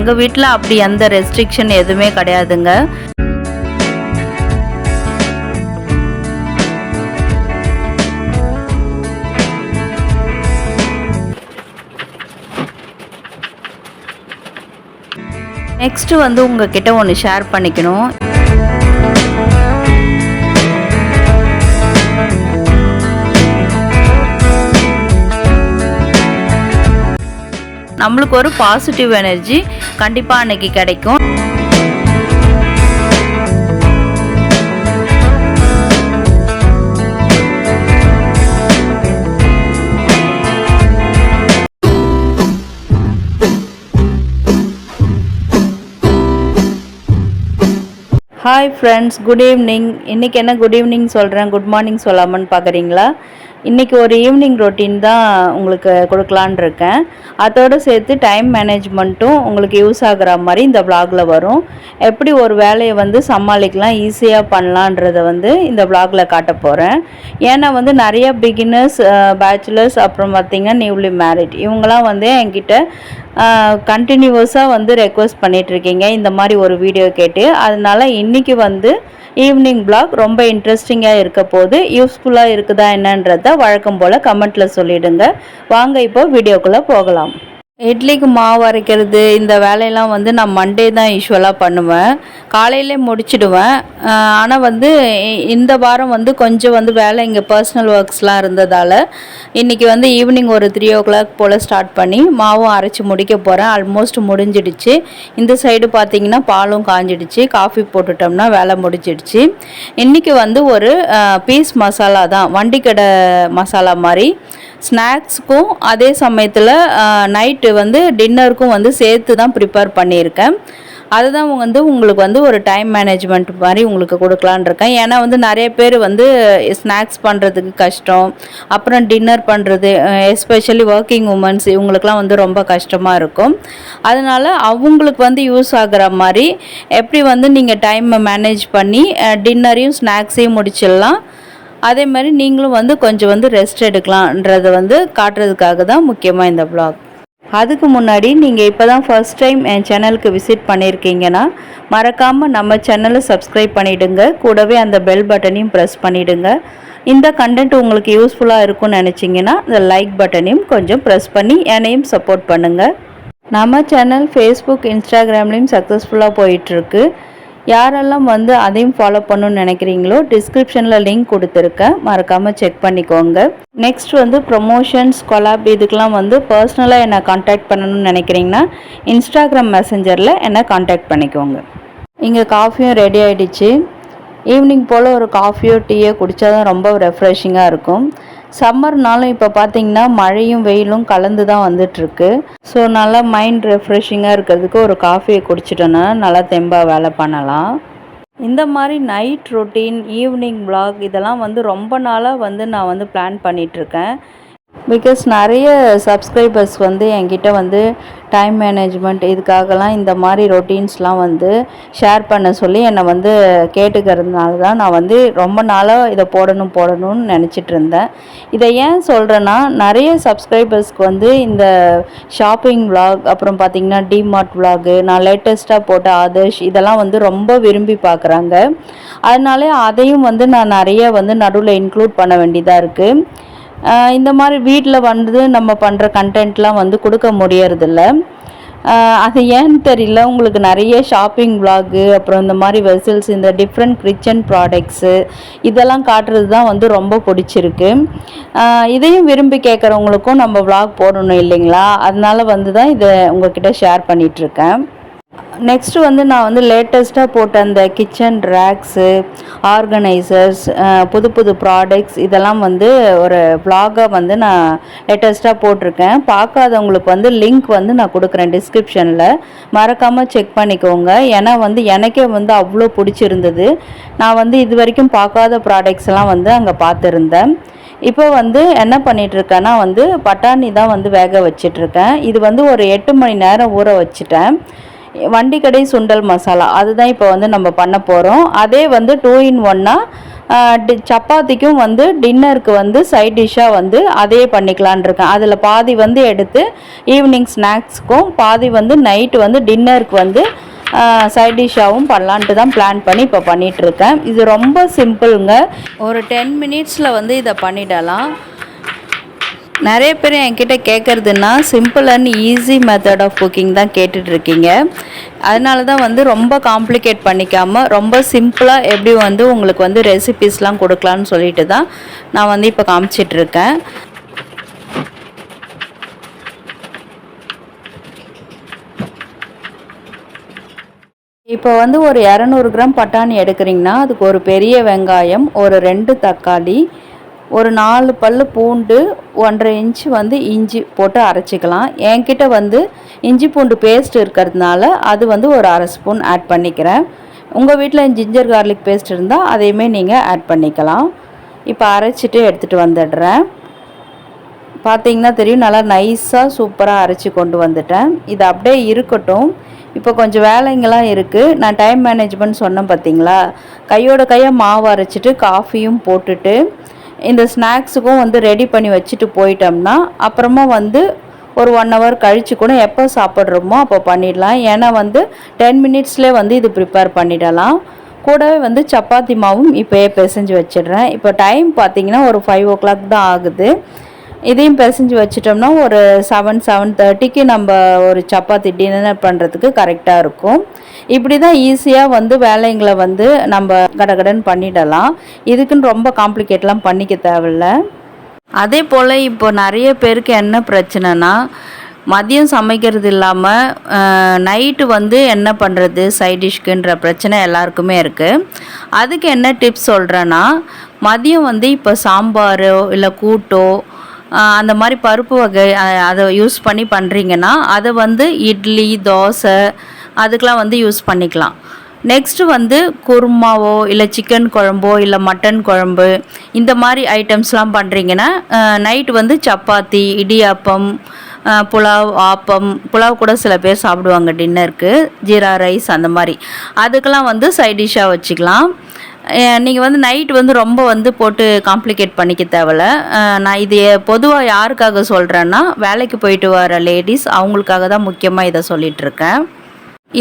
எங்கள் வீட்டில் அப்படி எந்த ரெஸ்ட்ரிக்ஷன் எதுவுமே கிடையாதுங்க. நெக்ஸ்ட்டு வந்து உங்ககிட்ட ஒன்று ஷேர் பண்ணிக்கணும். நம்மளுக்கு ஒரு பாசிட்டிவ் எனர்ஜி கண்டிப்பாக அன்னைக்கு கிடைக்கும். Hi friends, good evening. இன்றைக்கி என்ன குட் ஈவினிங் சொல்கிறேன், குட் மார்னிங் சொல்லாமன்னு பார்க்குறீங்களா? இன்றைக்கி ஒரு ஈவினிங் ரொட்டீன் தான் உங்களுக்கு கொடுக்கலான் இருக்கேன். அதோடு சேர்த்து டைம் மேனேஜ்மெண்ட்டும் உங்களுக்கு யூஸ் ஆகிற மாதிரி இந்த வ்ளாகில் வரும். எப்படி ஒரு வேலையை வந்து சமாளிக்கலாம், ஈஸியாக பண்ணலான்றதை வந்து இந்த வ்ளாகில் காட்ட போகிறேன். ஏன்னா வந்து நிறைய பிகினர்ஸ், பேச்சுலர்ஸ், அப்புறம் பார்த்திங்கன்னா நியூலி மேரிட், இவங்களாம் வந்து என்கிட்ட கண்டினியூவஸாக வந்து ரெக்வஸ்ட் பண்ணிகிட்ருக்கீங்க இந்த மாதிரி ஒரு வீடியோ கேட்டு. அதனால் இன்றைக்கி வந்து ஈவினிங் வ்ளாக் ரொம்ப இன்ட்ரெஸ்டிங்காக இருக்க போது. யூஸ்ஃபுல்லாக இருக்குதா என்னன்றதை வழக்கம் போல் கமெண்ட்டில் சொல்லிவிடுங்க. வாங்க இப்போ வீடியோக்குள்ளே போகலாம். இட்லிக்கு மாவு அரைக்கிறது இந்த வேலையெல்லாம் வந்து நான் மண்டே தான் யூஸ்வலாக பண்ணுவேன். காலையிலே முடிச்சிடுவேன். ஆனால் வந்து இந்த வாரம் வந்து கொஞ்சம் வந்து வேலை இங்கே பர்சனல் ஒர்க்ஸ்லாம் இருந்ததால் இன்றைக்கி வந்து ஈவினிங் ஒரு 3 o'clock போல் ஸ்டார்ட் பண்ணி மாவும் அரைச்சி முடிக்க போகிறேன். ஆல்மோஸ்ட் முடிஞ்சிடுச்சு. இந்த சைடு பார்த்திங்கன்னா பாலும் காஞ்சிடுச்சு. காஃபி போட்டுட்டோம்னா வேலை முடிஞ்சிடுச்சு. இன்றைக்கி வந்து ஒரு பீஸ் மசாலா தான், வண்டிக்கடை மசாலா மாதிரி. ஸ்நாக்ஸுக்கும் அதே சமயத்தில் நைட்டு வந்து டின்னருக்கும் வந்து சேர்த்து தான் ப்ரிப்பேர் பண்ணியிருக்கேன். அதுதான் வந்து உங்களுக்கு வந்து ஒரு டைம் மேனேஜ்மெண்ட் மாதிரி உங்களுக்கு கொடுக்கலான் இருக்கேன். ஏன்னா வந்து நிறைய பேர் வந்து ஸ்நாக்ஸ் பண்ணுறதுக்கு கஷ்டம், அப்புறம் டின்னர் பண்ணுறது, எஸ்பெஷலி ஒர்க்கிங் உமன்ஸ், இவங்களுக்குலாம் வந்து ரொம்ப கஷ்டமாக இருக்கும். அதனால் அவங்களுக்கு வந்து யூஸ் ஆகிற மாதிரி எப்படி வந்து நீங்கள் டைமை மேனேஜ் பண்ணி டின்னரையும் ஸ்நாக்ஸையும் முடிச்சிடலாம், அதே மாதிரி நீங்களும் வந்து கொஞ்சம் வந்து ரெஸ்ட் எடுக்கலான்றதை வந்து காட்டுறதுக்காக தான் முக்கியமாக இந்த வ்ளாக். அதுக்கு முன்னாடி நீங்கள் இப்போ தான் ஃபர்ஸ்ட் டைம் என் சேனலுக்கு விசிட் பண்ணியிருக்கீங்கன்னா மறக்காமல் நம்ம சேனலை சப்ஸ்கிரைப் பண்ணிவிடுங்க. கூடவே அந்த பெல் பட்டனையும் ப்ரெஸ் பண்ணிவிடுங்க. இந்த கண்டென்ட் உங்களுக்கு யூஸ்ஃபுல்லாக இருக்கும்னு நினச்சிங்கன்னா இந்த லைக் பட்டனையும் கொஞ்சம் ப்ரெஸ் பண்ணி என்னையும் சப்போர்ட் பண்ணுங்கள். நம்ம சேனல் ஃபேஸ்புக், இன்ஸ்டாகிராம்லேயும் சக்ஸஸ்ஃபுல்லாக போயிட்டுருக்கு. யாரெல்லாம் வந்து அதையும் ஃபாலோ பண்ணணும்னு நினைக்கிறீங்களோ டிஸ்கிரிப்ஷனில் லிங்க் கொடுத்துருக்கேன், மறக்காமல் செக் பண்ணிக்கோங்க. நெக்ஸ்ட் வந்து ப்ரொமோஷன்ஸ், கொலாப் இதுக்கெலாம் வந்து பர்சனலாக என்னை காண்டாக்ட் பண்ணணும்னு நினைக்கிறீங்கன்னா இன்ஸ்டாகிராம் மெசஞ்சரில் என்னை காண்டாக்ட் பண்ணிக்கோங்க. இங்கே காஃபியும் ரெடி ஆகிடுச்சு. ஈவினிங் போல் ஒரு காஃபியோ டீயோ குடித்தா தான் ரொம்ப ரெஃப்ரெஷிங்காக இருக்கும். சம்மர்னாலும் இப்போ பார்த்திங்கன்னா மழையும் வெயிலும் கலந்து தான் வந்துட்டுருக்கு. ஸோ நல்லா மைண்ட் ரெஃப்ரெஷிங்காக இருக்கிறதுக்கு ஒரு காஃபியை குடிச்சிட்டோன்னா நல்லா தெம்பாக வேலை பண்ணலாம். இந்த மாதிரி நைட் ரொட்டீன், ஈவினிங் வ்ளாக் இதெல்லாம் வந்து ரொம்ப நாளாக வந்து நான் வந்து பிளான் பண்ணிகிட்ருக்கேன். பிகாஸ் நிறைய சப்ஸ்கிரைபர்ஸ் வந்து என்கிட்ட வந்து டைம் மேனேஜ்மெண்ட் இதுக்காகலாம் இந்த மாதிரி ரொட்டீன்ஸ்லாம் வந்து ஷேர் பண்ண சொல்லி என்னை வந்து கேட்டுக்கிறதுனால தான் நான் வந்து ரொம்ப நாளாக இதை போடணும்னு நினச்சிட்டு இருந்தேன். இதை ஏன் சொல்கிறேன்னா, நிறைய சப்ஸ்கிரைபர்ஸ்க்கு வந்து இந்த ஷாப்பிங் வ்ளாக், அப்புறம் பார்த்திங்கன்னா டிமார்ட் வ்ளாகு, நான் லேட்டஸ்ட்டாக போட்ட ஆதர்ஷ் இதெல்லாம் வந்து ரொம்ப விரும்பி பார்க்குறாங்க. அதனால அதையும் வந்து நான் நிறைய வந்து நடுவில் இன்க்ளூட் பண்ண வேண்டியதாக இருக்குது. இந்த மாதிரி வீட்டில் வந்து நம்ம பண்ணுற கண்டென்ட்லாம் வந்து கொடுக்க முடியறதில்ல. அது ஏன்னு தெரியல. உங்களுக்கு நிறைய ஷாப்பிங் வ்ளாகு, அப்புறம் இந்த மாதிரி வெசல்ஸ், இந்த டிஃப்ரெண்ட் கிச்சன் ப்ராடக்ட்ஸு இதெல்லாம் காட்டுறது தான் வந்து ரொம்ப பிடிச்சிருக்கு. இதையும் விரும்பி கேட்குறவங்களுக்கும் நம்ம வ்ளாக் போடணும் இல்லைங்களா? அதனால வந்து தான் இதை உங்கள்கிட்ட ஷேர் பண்ணிகிட்ருக்கேன். நெக்ஸ்ட்டு வந்து நான் வந்து லேட்டஸ்ட்டாக போட்ட அந்த கிச்சன் ரேக்ஸு, ஆர்கனைசர்ஸ், புது ப்ராடக்ட்ஸ் இதெல்லாம் வந்து ஒரு வ்ளாகாக வந்து நான் லேட்டஸ்ட்டாக போட்டிருக்கேன். பார்க்காதவங்களுக்கு வந்து லிங்க் வந்து நான் கொடுக்குறேன் டிஸ்கிரிப்ஷனில், மறக்காமல் செக் பண்ணிக்கோங்க. ஏன்னா வந்து எனக்கே வந்து அவ்வளோ பிடிச்சிருந்தது. நான் வந்து இது வரைக்கும் பார்க்காத ப்ராடக்ட்ஸ் எல்லாம் வந்து அங்கே பார்த்துருந்தேன். இப்போ வந்து என்ன பண்ணிகிட்ருக்கேன்னா வந்து பட்டாணி தான் வந்து வேக வச்சிட்ருக்கேன். இது வந்து ஒரு 8 மணி நேரம் ஊற வச்சுட்டேன். வண்டிக்கடை சுண்டல் மசாலா அதுதான் இப்போ வந்து நம்ம பண்ண போகிறோம். அதே வந்து 2 in 1 சப்பாத்திக்கும் வந்து டின்னருக்கு வந்து சைட் டிஷ்ஷாக வந்து அதே பண்ணிக்கலான் இருக்கேன். அதில் பாதி வந்து எடுத்து ஈவினிங் ஸ்நாக்ஸ்க்கும், பாதி வந்து நைட்டு வந்து டின்னருக்கு வந்து சைட் டிஷ்ஷாகவும் பண்ணலான்ட்டு தான் பிளான் பண்ணி இப்போ பண்ணிகிட்ருக்கேன். இது ரொம்ப சிம்பிளுங்க. ஒரு 10 மினிட்ஸில் வந்து இதை பண்ணிடலாம். நிறைய பேர் என்கிட்ட கேட்குறதுன்னா simple and easy method of cooking தான் கேட்டுட்ருக்கீங்க. அதனால தான் வந்து ரொம்ப காம்ப்ளிகேட் பண்ணிக்காமல் ரொம்ப சிம்பிளாக எப்படி வந்து உங்களுக்கு வந்து ரெசிபீஸ்லாம் கொடுக்கலான்னு சொல்லிட்டு தான் நான் வந்து இப்போ காமிச்சிட்ருக்கேன். இப்போ வந்து ஒரு 200 கிராம் பட்டாணி எடுக்கிறீங்கன்னா அதுக்கு ஒரு பெரிய வெங்காயம், ஒரு 2 தக்காளி, ஒரு 4 பல் பூண்டு, 1.5 இன்ச்சு வந்து இஞ்சி போட்டு அரைச்சிக்கலாம். என்கிட்ட வந்து இஞ்சி பூண்டு பேஸ்ட் இருக்கிறதுனால அது வந்து ஒரு 1/2 ஸ்பூன் ஆட் பண்ணிக்கிறேன். உங்கள் வீட்டில் ஜிஞ்சர் கார்லிக் பேஸ்ட் இருந்தால் அதையுமே நீங்கள் ஆட் பண்ணிக்கலாம். இப்போ அரைச்சிட்டு எடுத்துகிட்டு வந்துடுறேன். பார்த்தீங்கன்னா தெரியும், நல்லா நைஸாக சூப்பராக அரைச்சி கொண்டு வந்துட்டேன். இது அப்படியே இருக்கட்டும். இப்போ கொஞ்சம் வேலைங்கெல்லாம் இருக்குது. நான் டைம் மேனேஜ்மெண்ட் சொன்னேன் பார்த்தீங்களா, கையோட கையாக மாவு அரைச்சிட்டு காஃபியும் போட்டுட்டு இந்த ஸ்நாக்ஸுக்கும் வந்து ரெடி பண்ணி வச்சுட்டு போயிட்டோம்னா அப்புறமா வந்து ஒரு 1 ஹவர் கழித்து கூட எப்போ சாப்பிட்றோமோ அப்போ பண்ணிடலாம். ஏன்னா வந்து 10 மினிட்ஸ்லேயே வந்து இது ப்ரிப்பேர் பண்ணிடலாம். கூடவே வந்து சப்பாத்தி மாவும் இப்போயே பிசைஞ்சு வச்சிடுறேன். இப்போ டைம் பார்த்திங்கன்னா ஒரு 5 o'clock தான் ஆகுது. இதையும் பிசைஞ்சு வச்சிட்டோம்னா ஒரு 7-7:30க்கு நம்ம ஒரு சப்பாத்தி டின்னர் பண்ணுறதுக்கு கரெக்டாக இருக்கும். இப்படி தான் ஈஸியாக வந்து வேலைங்களை வந்து நம்ம கடகடன்னு பண்ணிடலாம். இதுக்குன்னு ரொம்ப காம்ப்ளிகேட்லாம் பண்ணிக்க தேவையில்ல. அதே போல் இப்போ நிறைய பேருக்கு என்ன பிரச்சனைனா, மதியம் சமைக்கிறது இல்லாமல் நைட்டு வந்து என்ன பண்ணுறது சைட் டிஷ்க்குன்ற பிரச்சனை எல்லாருக்குமே இருக்குது. அதுக்கு என்ன டிப்ஸ் சொல்கிறேன்னா, மதியம் வந்து இப்போ சாம்பாரோ இல்லை கூட்டோ அந்த மாதிரி பருப்பு வகை அதை யூஸ் பண்ணி பண்ணுறீங்கன்னா அதை வந்து இட்லி, தோசை அதுக்கெலாம் வந்து யூஸ் பண்ணிக்கலாம். நெக்ஸ்ட்டு வந்து குருமாவோ இல்லை சிக்கன் குழம்போ இல்லை மட்டன் குழம்பு இந்த மாதிரி ஐட்டம்ஸ்லாம் பண்ணுறீங்கன்னா நைட்டு வந்து சப்பாத்தி, இடியாப்பம், புலாவ், ஆப்பம், புலாவ் கூட சில பேர் சாப்பிடுவாங்க டின்னருக்கு, ஜீரா ரைஸ் அந்த மாதிரி, அதுக்கெல்லாம் வந்து சைட் டிஷ்ஷாக வச்சுக்கலாம். நீங்கள் வந்து நைட் வந்து ரொம்ப வந்து போட்டு காம்ப்ளிகேட் பண்ணிக்க தேவையில்ல. நான் இது பொதுவாக யாருக்காக சொல்கிறேன்னா, வேலைக்கு போயிட்டு வர லேடிஸ் அவங்களுக்காக தான் முக்கியமாக இதை சொல்லிகிட்ருக்கேன்.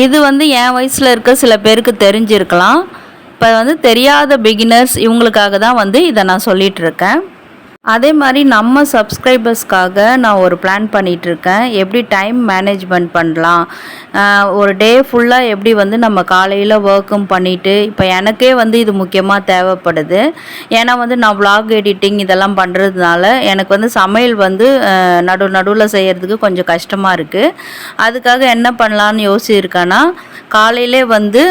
இது வந்து என் வயசில் இருக்க சில பேருக்கு தெரிஞ்சிருக்கலாம். இப்போ வந்து தெரியாத பிகினர்ஸ் இவங்களுக்காக தான் வந்து இதை நான் சொல்லிகிட்ருக்கேன். அதே மாதிரி நம்ம சப்ஸ்கிரைபர்ஸ்க்காக நான் ஒரு பிளான் பண்ணிகிட்ருக்கேன். எப்படி டைம் மேனேஜ்மெண்ட் பண்ணலாம், ஒரு டே ஃபுல்லாக எப்படி வந்து நம்ம காலையில் ஒர்க்கும் பண்ணிவிட்டு, இப்போ எனக்கே வந்து இது முக்கியமாக தேவைப்படுது. ஏன்னா வந்து நான் vlog எடிட்டிங் இதெல்லாம் பண்ணுறதுனால எனக்கு வந்து சமையல் வந்து நடுவில் செய்கிறதுக்கு கொஞ்சம் கஷ்டமாக இருக்குது. அதுக்காக என்ன பண்ணலான்னு யோசிச்சிருக்கேன்னா, காலையிலே வந்து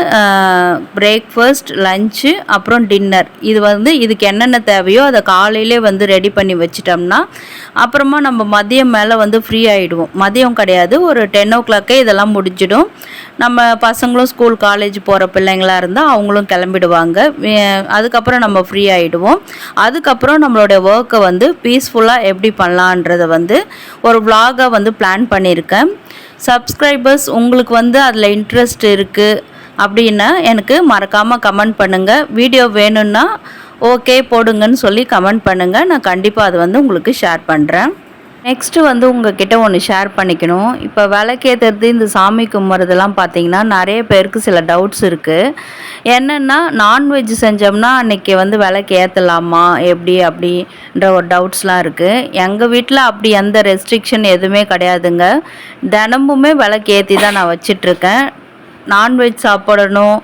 பிரேக்ஃபாஸ்ட், லஞ்சு, அப்புறம் டின்னர், இது வந்து இதுக்கு என்னென்ன தேவையோ அதை காலையிலே வந்து ரெடி பண்ணி வச்சிட்டோம்னா அப்புறமா நம்ம மதியம் மேலே வந்து ஃப்ரீ ஆகிடுவோம். மதியம் கிடையாது, ஒரு 10 o'clock இதெல்லாம் முடிஞ்சிடும். நம்ம பசங்களும் ஸ்கூல் காலேஜ் போகிற பிள்ளைங்களாக இருந்தால் அவங்களும் கிளம்பிடுவாங்க. அதுக்கப்புறம் நம்ம ஃப்ரீ ஆகிடுவோம். அதுக்கப்புறம் நம்மளுடைய ஒர்க்கை வந்து பீஸ்ஃபுல்லாக எப்படி பண்ணலான்றதை வந்து ஒரு vlog-ஆ வந்து பிளான் பண்ணியிருக்கேன். சப்ஸ்கிரைபர்ஸ் உங்களுக்கு வந்து அதில் இன்ட்ரெஸ்ட் இருக்குது அப்படின்னா எனக்கு மறக்காமல் கமெண்ட் பண்ணுங்கள். வீடியோ வேணும்னா ஓகே போடுங்கன்னு சொல்லி கமெண்ட் பண்ணுங்கள். நான் கண்டிப்பாக அது வந்து உங்களுக்கு ஷேர் பண்ணுறேன். நெக்ஸ்ட்டு வந்து உங்ககிட்ட ஒன்று ஷேர் பண்ணிக்கணும். இப்போ விளக்கேற்றுறது, இந்த சாமி கும்பிட்றதெல்லாம் பார்த்திங்கன்னா நிறைய பேருக்கு சில டவுட்ஸ் இருக்குது. என்னென்னா, நான்வெஜ் செஞ்சோம்னா அன்றைக்கி வந்து விளக்கு ஏற்றலாமா எப்படி அப்படின்ற ஒரு டவுட்ஸ்லாம் இருக்குது. எங்கள் வீட்டில் அப்படி எந்த ரெஸ்ட்ரிக்ஷன் எதுவுமே கிடையாதுங்க. தினமுமே விளக்கு ஏற்றி தான் நான் வச்சிட்ருக்கேன். நான்வெஜ் சாப்பிடணும்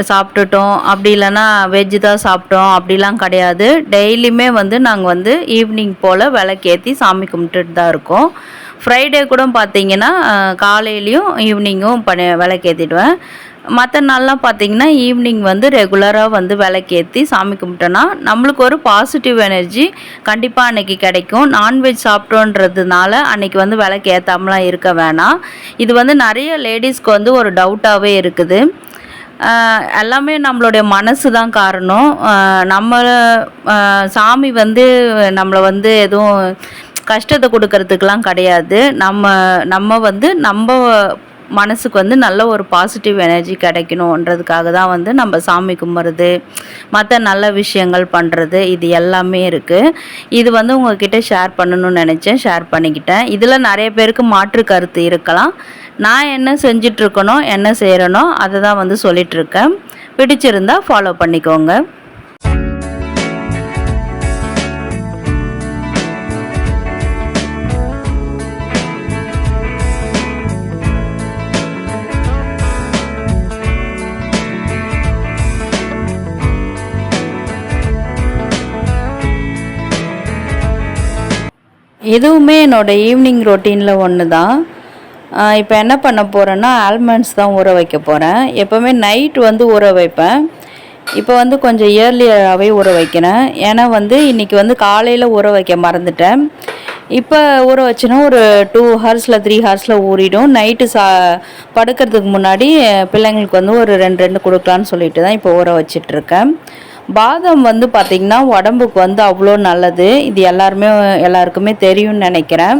சாப்பிட்டுட்டோம் அப்படி இல்லைன்னா வெஜ்ஜு தான் சாப்பிட்டோம் அப்படிலாம் கிடையாது. டெய்லியுமே வந்து நாங்கள் வந்து ஈவினிங் போல் விளக்கேற்றி சாமி கும்பிட்டுட்டு தான் இருக்கோம். ஃப்ரைடே கூட பார்த்திங்கன்னா காலையிலையும் ஈவினிங்கும் விளக்கேற்றிடுவேன். மற்ற நாள்லாம் பார்த்திங்கன்னா ஈவினிங் வந்து ரெகுலராக வந்து விளக்கேற்றி சாமி கும்பிட்டோன்னா நம்மளுக்கு ஒரு பாசிட்டிவ் எனர்ஜி கண்டிப்பாக அன்றைக்கி கிடைக்கும். நான்வெஜ் சாப்பிட்டோன்றதுனால அன்றைக்கி வந்து விளக்கு ஏற்றாமலாம் இருக்க வேணாம். இது வந்து நிறைய லேடிஸ்க்கு வந்து ஒரு டவுட்டாகவே இருக்குது. எல்லாமே நம்மளுடைய மனசு தான் காரணம். நம்மளை சாமி வந்து நம்மளை வந்து எதுவும் கஷ்டத்தை கொடுக்கறதுக்கெலாம் கிடையாது. நம்ம வந்து நம்ம மனசுக்கு வந்து நல்ல ஒரு பாசிட்டிவ் எனர்ஜி கிடைக்கணுன்றதுக்காக தான் வந்து நம்ம சாமி கும்பிட்றது, மற்ற நல்ல விஷயங்கள் பண்ணுறது, இது எல்லாமே இருக்குது. இது வந்து உங்ககிட்ட ஷேர் பண்ணணும்னு நினச்சேன், ஷேர் பண்ணிக்கிட்டேன். இதில் நிறைய பேருக்கு மாற்று கருத்து இருக்கலாம். நான் என்ன செஞ்சிட்ருக்கனோ என்ன செய்கிறேனோ அதை தான் வந்து சொல்லிகிட்ருக்கேன். பிடிச்சிருந்தா ஃபாலோ பண்ணிக்கோங்க. இதுவுமே என்னோடய ஈவினிங் ரொட்டீனில் ஒன்று தான். இப்போ என்ன பண்ண போகிறேன்னா ஆல்மண்ட்ஸ் தான் ஊற வைக்க போகிறேன். எப்போவுமே நைட் வந்து ஊற வைப்பேன். இப்போ வந்து கொஞ்சம் இயர்லியராகவே ஊற வைக்கிறேன். ஏன்னா வந்து இன்றைக்கி வந்து காலையில் ஊற வைக்க மறந்துட்டேன். இப்போ ஊற வச்சுன்னா ஒரு 2 ஹவர்ஸில் 3 ஹவர்ஸில் ஊறிடும். நைட்டு படுக்கிறதுக்கு முன்னாடி பிள்ளைங்களுக்கு வந்து ஒரு 2 கொடுக்கலான்னு சொல்லிட்டு தான் இப்போ ஊற வச்சிட்ருக்கேன். பாதாம் வந்து பார்த்திங்கன்னா உடம்புக்கு வந்து அவ்வளோ நல்லது. இது எல்லாருக்குமே தெரியும்னு நினைக்கிறேன்.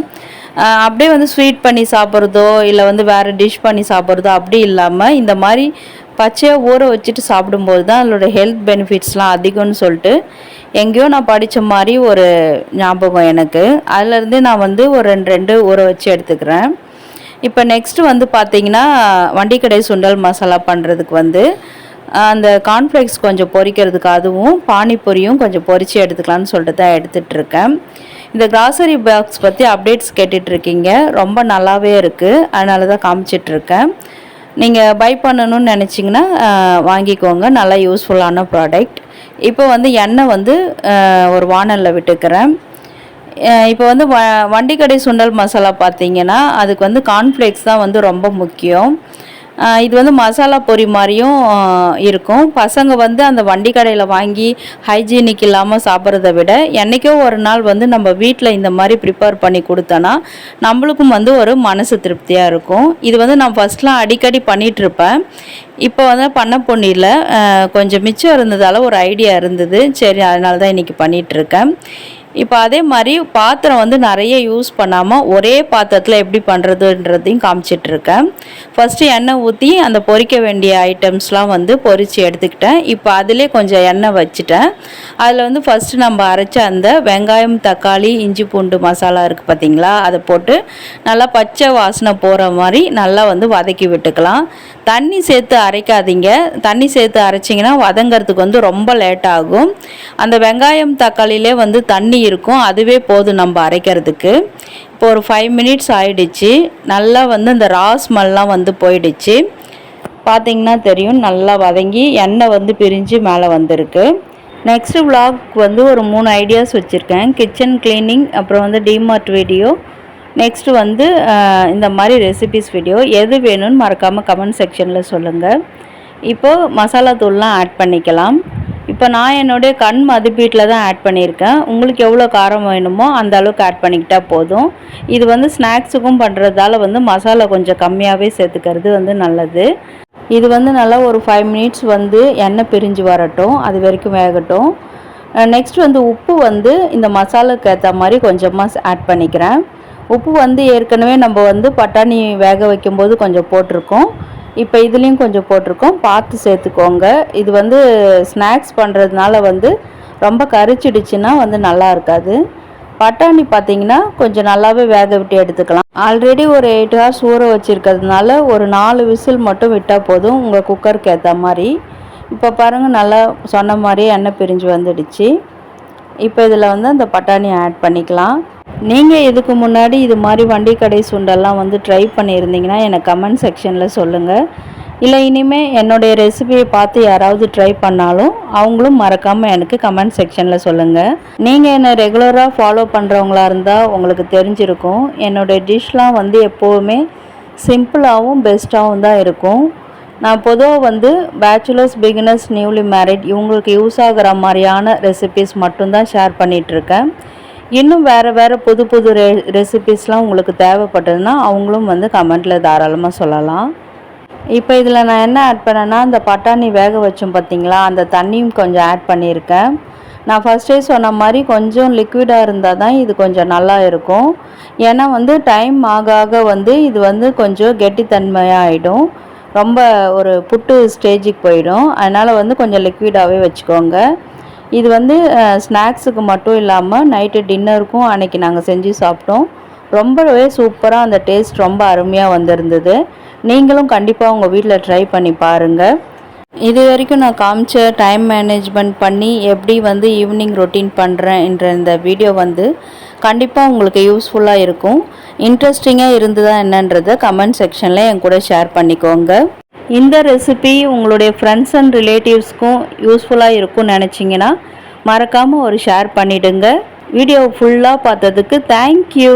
அப்படியே வந்து ஸ்வீட் பண்ணி சாப்பிட்றதோ இல்லை வந்து வேறு டிஷ் பண்ணி சாப்பிட்றதோ அப்படி இல்லாமல் இந்த மாதிரி பச்சையாக ஊற வச்சுட்டு சாப்பிடும்போது தான் அதோட ஹெல்த் பெனிஃபிட்ஸ்லாம் அதிகம்னு சொல்லிட்டு எங்கேயோ நான் படித்த மாதிரி ஒரு ஞாபகம் எனக்கு. அதுலேருந்து நான் வந்து ஒரு 2 ஊற வச்சு எடுத்துக்கிறேன். இப்போ நெக்ஸ்ட்டு வந்து பார்த்திங்கன்னா வண்டிக்கடை சுண்டல் மசாலா பண்ணுறதுக்கு வந்து அந்த கார்ன்ஃப்ளேக்ஸ் கொஞ்சம் பொரிக்கிறதுக்கு அதுவும் பானிபூரியும் கொஞ்சம் பொரித்து எடுத்துக்கலான்னு சொல்லிட்டு தான் எடுத்துகிட்ருக்கேன். இந்த கிராசரி பாக்ஸ் பற்றி அப்டேட்ஸ் கேட்டுட்ருக்கீங்க. ரொம்ப நல்லாவே இருக்குது, அதனால தான் காமிச்சிட்ருக்கேன். நீங்கள் பை பண்ணணும்னு நினச்சிங்கன்னா வாங்கிக்கோங்க. நல்லா யூஸ்ஃபுல்லான ப்ராடக்ட். இப்போ வந்து எண்ணெய் வந்து ஒரு வானலில் விட்டுக்கிறேன். இப்போ வந்து வண்டிக்கடை சுண்டல் மசாலா பார்த்திங்கன்னா அதுக்கு வந்து கார்ன்ஃப்ளேக்ஸ் தான் வந்து ரொம்ப முக்கியம். இது வந்து மசாலா பொரி மாதிரியும் இருக்கும். பசங்க வந்து அந்த வண்டி கடையில் வாங்கி ஹைஜீனிக் இல்லாமல் சாப்பிட்றத விட என்றைக்கோ ஒரு நாள் வந்து நம்ம வீட்டில் இந்த மாதிரி ப்ரிப்பேர் பண்ணி கொடுத்தோன்னா நம்மளுக்கும் வந்து ஒரு மனசு திருப்தியாக இருக்கும். இது வந்து நான் ஃபஸ்ட்லாம் அடிக்கடி பண்ணிகிட்ருப்பேன். இப்போ வந்து பண்ண பொண்ணில் கொஞ்சம் மிச்சம் இருந்ததால் ஒரு ஐடியா இருந்தது. சரி, அதனால தான் இன்றைக்கி பண்ணிகிட்ருக்கேன். இப்போ அதே மாதிரி பாத்திரம் வந்து நிறைய யூஸ் பண்ணாமல் ஒரே பாத்திரத்தில் எப்படி பண்ணுறதுன்றதையும் காமிச்சிட்ருக்கேன். ஃபஸ்ட்டு எண்ணெய் ஊற்றி அந்த பொரிக்க வேண்டிய ஐட்டம்ஸ்லாம் வந்து பொரித்து எடுத்துக்கிட்டேன். இப்போ அதிலே கொஞ்சம் எண்ணெய் வச்சுட்டேன். அதில் வந்து ஃபஸ்ட்டு நம்ம அரைச்ச அந்த வெங்காயம், தக்காளி, இஞ்சி பூண்டு மசாலா இருக்குது பார்த்திங்களா, அதை போட்டு நல்லா பச்சை வாசனை போகிற மாதிரி நல்லா வந்து வதக்கி விட்டுக்கலாம். தண்ணி சேர்த்து அரைக்காதீங்க. தண்ணி சேர்த்து அரைச்சிங்கன்னா வதங்கிறதுக்கு வந்து ரொம்ப லேட் ஆகும். அந்த வெங்காயம் தக்காளியிலே வந்து தண்ணி இருக்கும், அதுவே போதும் நம்ம அரைக்கிறதுக்கு. இப்போ ஒரு 5 மினிட்ஸ் ஆயிடுச்சு. நல்லா வந்து இந்த ரா ஸ்மெல்லாம் வந்து போயிடுச்சு. பார்த்திங்கன்னா தெரியும், நல்லா வதங்கி எண்ணெய் வந்து பிரிஞ்சு மேலே வந்திருக்கு. நெக்ஸ்ட்டு விலாக் வந்து ஒரு 3 ஐடியாஸ் வச்சுருக்கேன். கிச்சன் க்ளீனிங், அப்புறம் வந்து டிமார்ட் வீடியோ, நெக்ஸ்ட்டு வந்து இந்த மாதிரி ரெசிபிஸ் வீடியோ. எது வேணும்னு மறக்காமல் கமெண்ட் செக்ஷனில் சொல்லுங்கள். இப்போது மசாலா தூள்லாம் ஆட் பண்ணிக்கலாம். இப்போ நான் என்னுடைய கண் மதிப்பீட்டில் தான் ஆட் பண்ணியிருக்கேன். உங்களுக்கு எவ்வளோ காரம் வேணுமோ அந்த அளவுக்கு ஆட் பண்ணிக்கிட்டால் போதும். இது வந்து ஸ்நாக்ஸுக்கும் பண்ணுறதால வந்து மசாலா கொஞ்சம் கம்மியாகவே சேர்த்துக்கிறது வந்து நல்லது. இது வந்து நல்லா ஒரு 5 மினிட்ஸ் வந்து எண்ணெய் பிரிஞ்சு வரட்டும், அது வரைக்கும் வேகட்டும். நெக்ஸ்ட் வந்து உப்பு வந்து இந்த மசாலாவுக்கு ஏற்ற மாதிரி கொஞ்சமாக ஆட் பண்ணிக்கிறேன். உப்பு வந்து ஏற்கனவே நம்ம வந்து பட்டாணி வேக வைக்கும்போது கொஞ்சம் போட்டிருக்கோம். இப்போ இதுலேயும் கொஞ்சம் போட்டிருக்கோம், பார்த்து சேர்த்துக்கோங்க. இது வந்து ஸ்நாக்ஸ் பண்ணுறதுனால வந்து ரொம்ப கரிச்சிடுச்சுன்னா வந்து நல்லா இருக்காது. பட்டாணி பார்த்திங்கன்னா கொஞ்சம் நல்லாவே வேக விட்டு எடுத்துக்கலாம். ஆல்ரெடி ஒரு 8 ஹவர்ஸ் ஊற வச்சுருக்கிறதுனால ஒரு 4 விசில் மட்டும் விட்டால் போதும் உங்கள் குக்கருக்கு ஏற்ற மாதிரி. இப்போ பாருங்கள், நல்லா சொன்ன மாதிரியே எண்ணெய் பிரிஞ்சு வந்துடுச்சு. இப்போ இதில் வந்து அந்த பட்டாணி ஆட் பண்ணிக்கலாம். நீங்கள் இதுக்கு முன்னாடி இது மாதிரி வண்டி கடை சுண்டெல்லாம் வந்து ட்ரை பண்ணியிருந்தீங்கன்னா எனக்கு கமெண்ட் செக்ஷனில் சொல்லுங்கள். இல்லை இனிமேல் என்னுடைய ரெசிபியை பார்த்து யாராவது ட்ரை பண்ணாலும் அவங்களும் மறக்காமல் எனக்கு கமெண்ட் செக்ஷனில் சொல்லுங்கள். நீங்கள் என்னை ரெகுலராக ஃபாலோ பண்ணுறவங்களா இருந்தால் உங்களுக்கு தெரிஞ்சிருக்கும். என்னுடைய டிஷ்லாம் வந்து எப்போவுமே சிம்பிளாகவும் பெஸ்ட்டாகவும் தான் இருக்கும். நான் பொதுவாக வந்து பேச்சுலர்ஸ், பிகினர்ஸ், நியூலி மேரிட் இவங்களுக்கு யூஸ் ஆகிற மாதிரியான ரெசிபிஸ் மட்டும்தான் ஷேர் பண்ணிகிட்ருக்கேன். இன்னும் வேறு புது ரெசிபிஸ்லாம் உங்களுக்கு தேவைப்பட்டதுன்னா அவங்களும் வந்து கமெண்ட்டில் தாராளமாக சொல்லலாம். இப்போ இதில் நான் என்ன ஆட் பண்ணேன்னா, அந்த பட்டாணி வேக வச்சோம் பார்த்திங்களா, அந்த தண்ணியும் கொஞ்சம் ஆட் பண்ணியிருக்கேன். நான் ஃபஸ்ட்டே சொன்ன மாதிரி கொஞ்சம் லிக்விடாக இருந்தால் தான் இது கொஞ்சம் நல்லா இருக்கும். ஏன்னா வந்து டைம் ஆக ஆக வந்து இது வந்து கொஞ்சம் கெட்டித்தன்மையாக ஆகிடும், ரொம்ப ஒரு புட்டு ஸ்டேஜுக்கு போயிடும். அதனால் வந்து கொஞ்சம் லிக்விடாகவே வச்சுக்கோங்க. இது வந்து ஸ்நாக்ஸுக்கு மட்டும் இல்லாமல் நைட்டு டின்னருக்கும் அன்றைக்கி நாங்கள் செஞ்சு சாப்பிட்டோம். ரொம்பவே சூப்பராக அந்த டேஸ்ட் ரொம்ப அருமையாக வந்திருந்தது. நீங்களும் கண்டிப்பாக உங்கள் வீட்டில் ட்ரை பண்ணி பாருங்கள். இது வரைக்கும் நான் காமிச்ச டைம் மேனேஜ்மெண்ட் பண்ணி எப்படி வந்து ஈவினிங் ரொட்டீன் பண்ணுறேன் என்ற இந்த வீடியோ வந்து கண்டிப்பாக உங்களுக்கு யூஸ்ஃபுல்லாக இருக்கும். இன்ட்ரெஸ்டிங்காக இருந்ததா என்னன்றதை கமெண்ட் செக்ஷனில் என் கூட ஷேர் பண்ணிக்கோங்க. இந்த ரெசிபி உங்களுடைய ஃப்ரெண்ட்ஸ் அண்ட் ரிலேட்டிவ்ஸ்க்கும் யூஸ்ஃபுல்லாக இருக்கும்னு நினச்சிங்கன்னா மறக்காமல் ஒரு ஷேர் பண்ணிவிடுங்க. வீடியோ ஃபுல்லாக பார்த்ததுக்கு தேங்க்யூ.